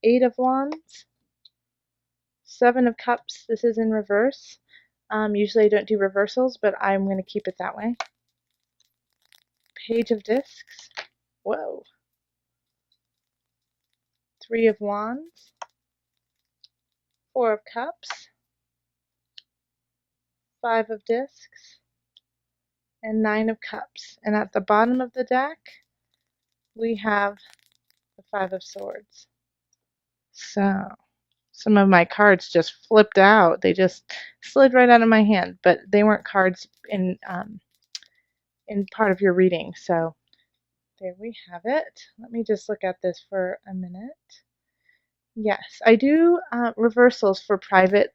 Eight of Wands, Seven of Cups. This is in reverse. Usually I don't do reversals, but I'm going to keep it that way. Page of Discs. Whoa. Three of Wands, Four of Cups, Five of Discs, and Nine of Cups. And at the bottom of the deck, we have the Five of Swords. So, some of my cards just flipped out. They just slid right out of my hand, but they weren't cards in part of your reading. So, there we have it. Let me just look at this for a minute. Yes, I do reversals for private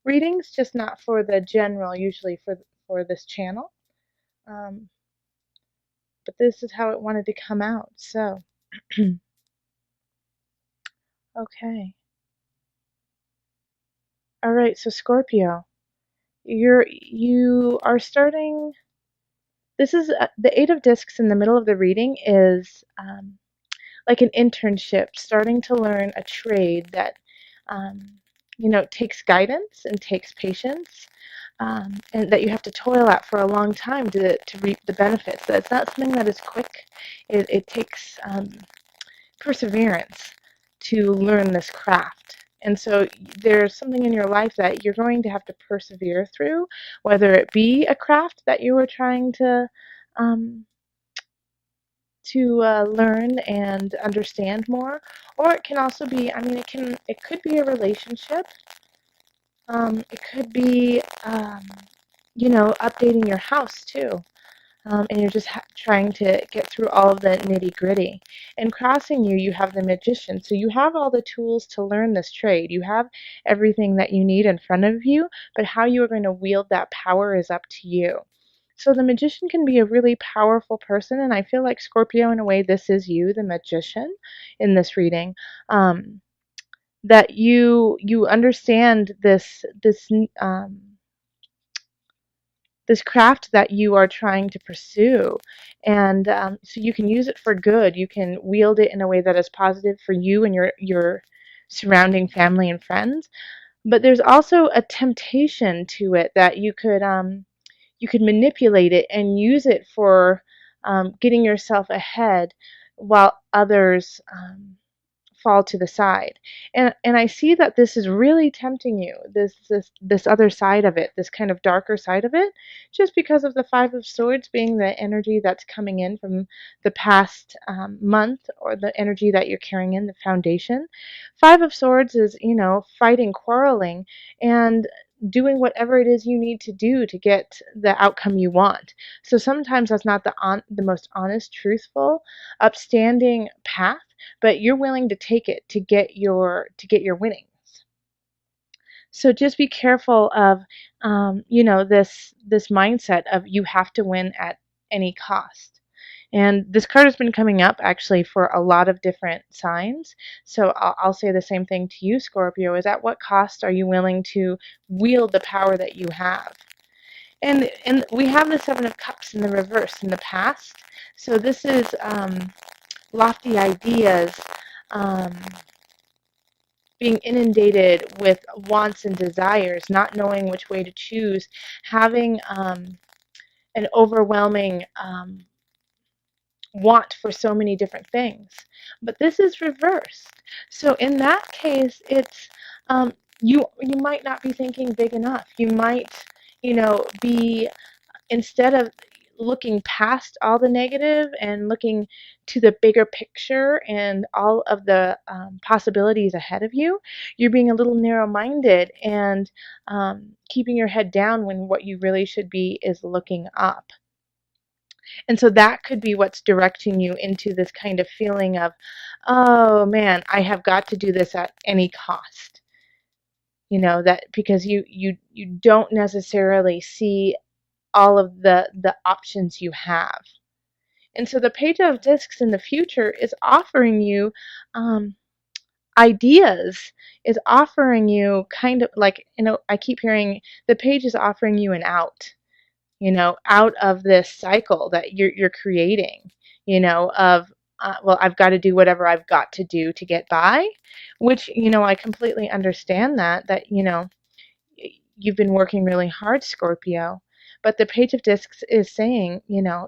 readings, just not for the general, usually for this channel. But this is how it wanted to come out. So, okay. All right, so Scorpio, you are starting. This is the Eight of Discs in the middle of the reading is like an internship, starting to learn a trade that takes guidance and takes patience, and that you have to toil at for a long time to reap the benefits. That's not something that is quick. It takes perseverance to learn this craft. And so there's something in your life that you're going to have to persevere through, whether it be a craft that you were trying to um, learn and understand more, or it can also be, it could be a relationship. It could be, updating your house too. And you're just trying to get through all of the nitty gritty. And crossing you, you have the magician. So you have all the tools to learn this trade. You have everything that you need in front of you, but how you are going to wield that power is up to you. So the magician can be a really powerful person, and I feel like Scorpio, in a way, this is you, the magician, in this reading. That you understand this craft that you are trying to pursue, and so you can use it for good. You can wield it in a way that is positive for you and your surrounding family and friends. But there's also a temptation to it that you could manipulate it and use it for getting yourself ahead while others fall to the side. And I see that this is really tempting you, this other side of it, this kind of darker side of it, just because of the Five of Swords being the energy that's coming in from the past month, or the energy that you're carrying in, the foundation. Five of Swords is, fighting, quarreling, and doing whatever it is you need to do to get the outcome you want. So sometimes that's not the most honest, truthful, upstanding path, but you're willing to take it to get your winnings. So just be careful of this mindset of you have to win at any cost. And this card has been coming up actually for a lot of different signs. So I'll say the same thing to you, Scorpio, is at what cost are you willing to wield the power that you have? And we have the Seven of Cups in the reverse in the past. So this is lofty ideas, being inundated with wants and desires, not knowing which way to choose, having an overwhelming want for so many different things. But this is reversed. So in that case, it's you might not be thinking big enough. You might, be, instead of looking past all the negative and looking to the bigger picture and all of the possibilities ahead of you, you're being a little narrow-minded and keeping your head down when what you really should be is looking up. And so that could be what's directing you into this kind of feeling of, oh man, I have got to do this at any cost. That because you don't necessarily see all of the options you have. And so the Page of Discs in the future is offering you ideas, is offering you kind of like, I keep hearing the page is offering you an out, out of this cycle that you're creating, of well, I've got to do whatever I've got to do to get by, which, I completely understand that, you've been working really hard, Scorpio. But the Page of Discs is saying,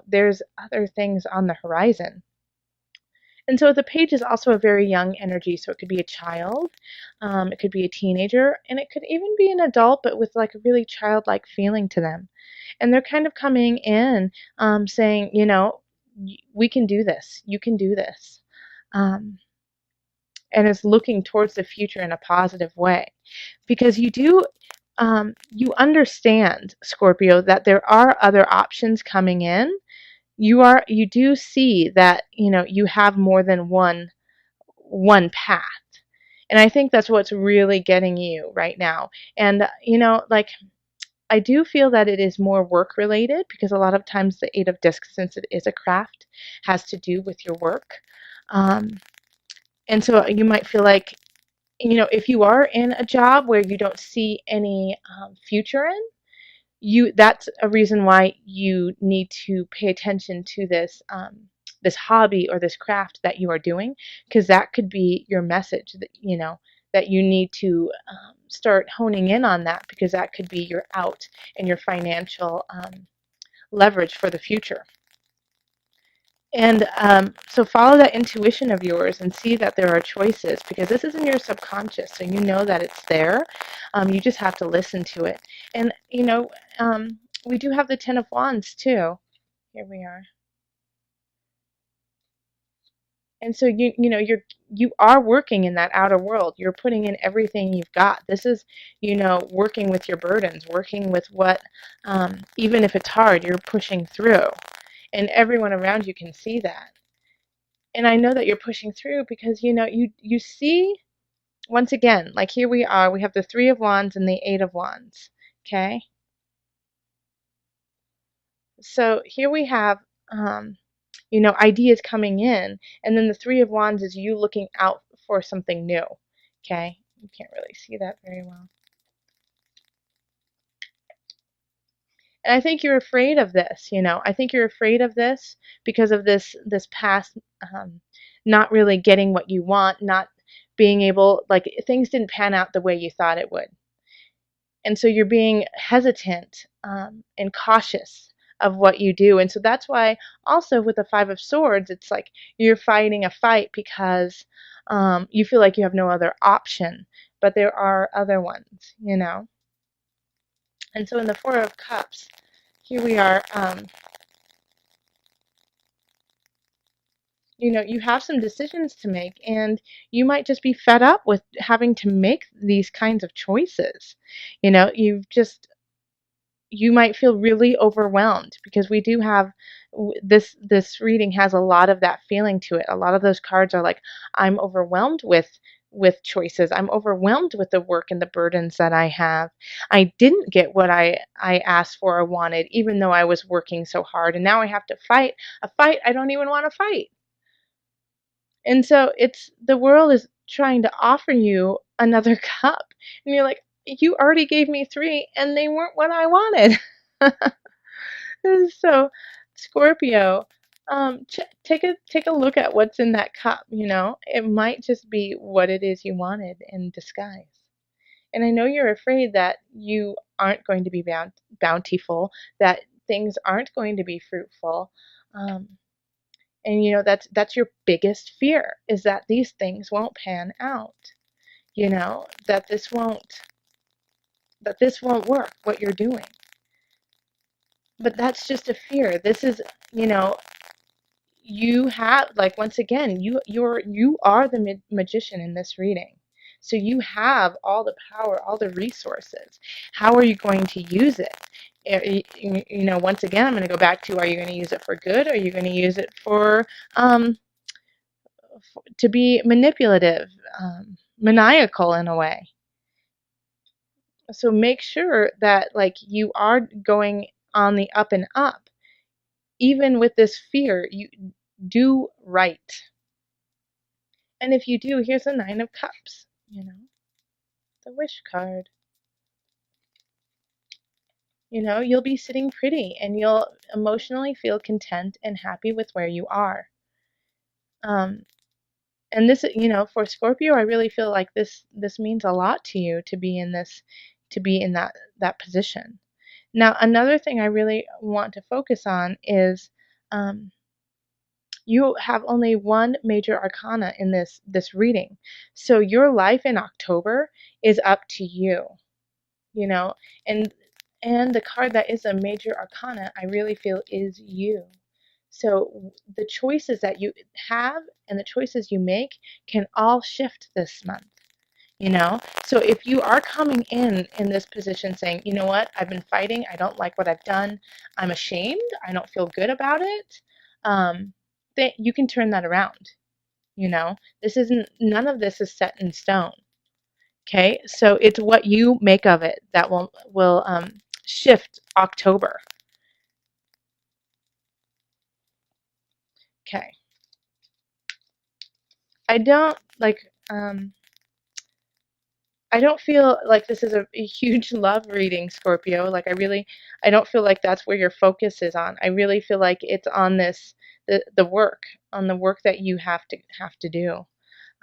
there's other things on the horizon. And so the page is also a very young energy. So it could be a child, it could be a teenager, and it could even be an adult, but with like a really childlike feeling to them. And they're kind of coming in saying, we can do this. You can do this. Um, and is looking towards the future in a positive way. Because you understand, Scorpio, that there are other options coming in. You do see that, you have more than one path. And I think that's what's really getting you right now. And, like, I do feel that it is more work related because a lot of times the Eight of Discs, since it is a craft, has to do with your work. Um, and so you might feel like, if you are in a job where you don't see any future in, that's a reason why you need to pay attention to this hobby or this craft that you are doing, because that could be your message that you need to start honing in on that, because that could be your out and your financial leverage for the future. And so follow that intuition of yours and see that there are choices, because this is in your subconscious, so you know that it's there. You just have to listen to it. And, we do have the Ten of Wands too. Here we are. And so you are working in that outer world. You're putting in everything you've got. This is, working with your burdens, working with what, even if it's hard, you're pushing through. And everyone around you can see that. And I know that you're pushing through because you see, once again, like here we are, we have the Three of Wands and the Eight of Wands. Okay, so here we have ideas coming in, and then the Three of Wands is you looking out for something new. Okay, you can't really see that very well. And I think you're afraid of this. I think you're afraid of this because of this past, not really getting what you want, not being able, like, things didn't pan out the way you thought it would. And so you're being hesitant and cautious of what you do. And so that's why also with the Five of Swords, it's like you're fighting a fight because you feel like you have no other option, but there are other ones. And so in the Four of Cups, here we are, you have some decisions to make, and you might just be fed up with having to make these kinds of choices. You might feel really overwhelmed, because we do have this reading has a lot of that feeling to it. A lot of those cards are like, I'm overwhelmed with choices. I'm overwhelmed with the work and the burdens that I have. I didn't get what I asked for or wanted, even though I was working so hard, and now I have to fight a fight I don't even want to fight. And so it's the world is trying to offer you another cup. And you're like, you already gave me three and they weren't what I wanted. So, Scorpio, take a look at what's in that cup. It might just be what it is you wanted in disguise. And I know you're afraid that you aren't going to be bountiful, that things aren't going to be fruitful. Um, and that's your biggest fear, is that these things won't pan out. That this won't work, what you're doing. But that's just a fear. This is, you have, like, once again, you are the magician in this reading. So you have all the power, all the resources. How are you going to use it? Once again, I'm going to go back to, are you going to use it for good, or are you going to use it for to be manipulative, maniacal in a way? So make sure that, like, you are going on the up and up. Even with this fear, you do right. And if you do, here's a Nine of Cups, the wish card. You'll be sitting pretty, and you'll emotionally feel content and happy with where you are. Um, and this, for Scorpio, I really feel like this means a lot to you to be in this, to be in that position. Now, another thing I really want to focus on is um, you have only one major arcana in this reading. So your life in October is up to you, you know, and the card that is a major arcana, I really feel, is you. So the choices that you have and the choices you make can all shift this month. So if you are coming in this position saying, you know what, I've been fighting, I don't like what I've done, I'm ashamed, I don't feel good about it, then you can turn that around. This isn't, none of this is set in stone. Okay, so it's what you make of it that will shift October. Okay, I don't like I don't feel like this is a huge love reading, Scorpio. Like I don't feel like that's where your focus is on. I really feel like it's on the work, on the work that you have to do.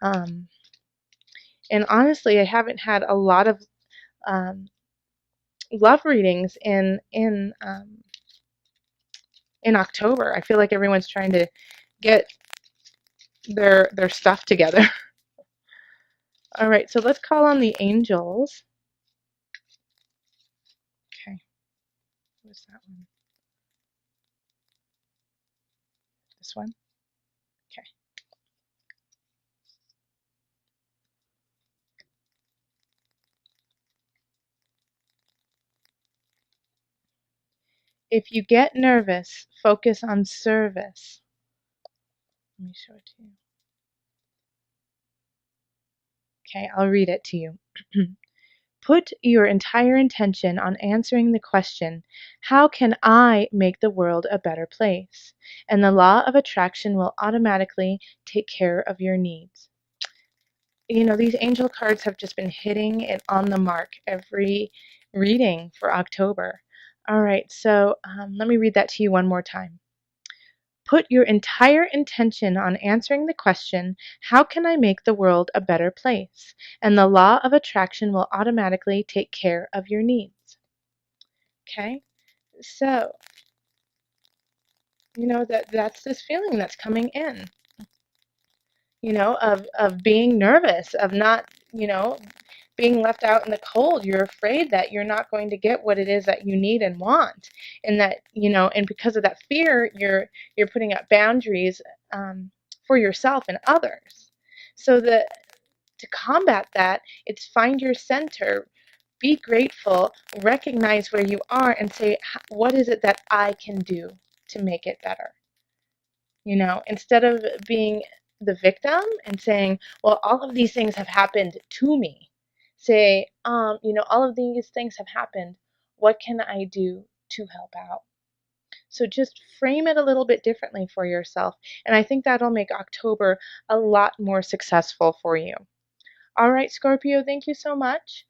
Um, and honestly, I haven't had a lot of um, love readings in October. I feel like everyone's trying to get their stuff together. All right, so let's call on the angels. Okay, what's that one? This one? Okay. If you get nervous, focus on service. Let me show it to you. Okay, I'll read it to you. Put your entire intention on answering the question, how can I make the world a better place? And the law of attraction will automatically take care of your needs. These angel cards have just been hitting it on the mark every reading for October. All right, so let me read that to you one more time. Put your entire intention on answering the question, how can I make the world a better place? And the law of attraction will automatically take care of your needs. Okay? So, that's this feeling that's coming in, of being nervous, of not, being left out in the cold. You're afraid that you're not going to get what it is that you need and want, and that and because of that fear, you're putting up boundaries for yourself and others. So that to combat that, it's find your center, be grateful, recognize where you are, and say, what is it that I can do to make it better? Instead of being the victim and saying, well, all of these things have happened to me, say, all of these things have happened. What can I do to help out? So just frame it a little bit differently for yourself. And I think that'll make October a lot more successful for you. All right, Scorpio, thank you so much.